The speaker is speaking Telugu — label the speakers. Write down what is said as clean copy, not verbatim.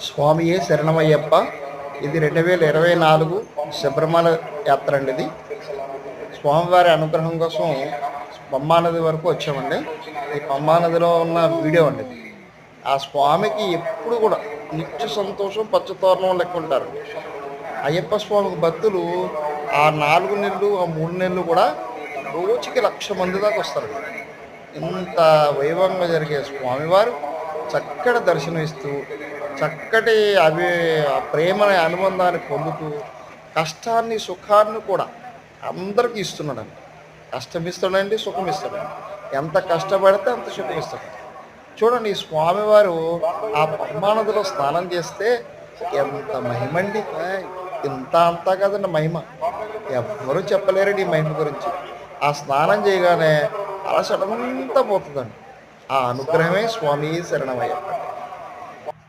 Speaker 1: స్వామియే శరణమయ్యప్ప. ఇది 2024 శబరిమల యాత్ర అండి. ఇది స్వామివారి అనుగ్రహం కోసం పంబా నది వరకు వచ్చామండి. ఈ పంబా నదిలో ఉన్న వీడియో అండి ఇది. ఆ స్వామికి ఎప్పుడు కూడా నిత్య సంతోషం, పచ్చతోరణం లెక్క ఉంటారు. అయ్యప్ప స్వామికి భక్తులు ఆ 4 నెలలు, ఆ 3 నెలలు కూడా రోజుకి 1,00,000 మంది దాకా వస్తారు. ఇంత వైభవంగా జరిగే స్వామివారు చక్కటి దర్శనం ఇస్తూ, చక్కటి ఆ ప్రేమని అనుబంధాన్ని పొందుతూ, కష్టాన్ని సుఖాన్ని కూడా అందరికీ ఇస్తున్నాడండి. కష్టం ఇస్తాడండి, సుఖం ఇస్తాడండి. ఎంత కష్టపడితే అంత సుఖం ఇస్తాడు. చూడండి, ఈ స్వామివారు ఆ పంబా నదిలో స్నానం చేస్తే ఎంత మహిమండి. ఇంత అంతా కదండి మహిమ, ఎవ్వరూ చెప్పలేరండి ఈ మహిమ గురించి. ఆ స్నానం చేయగానే అలసటంతా పోతుందండి. ఆ అనుగ్రహమే స్వామి శరణమయ్యప్ప.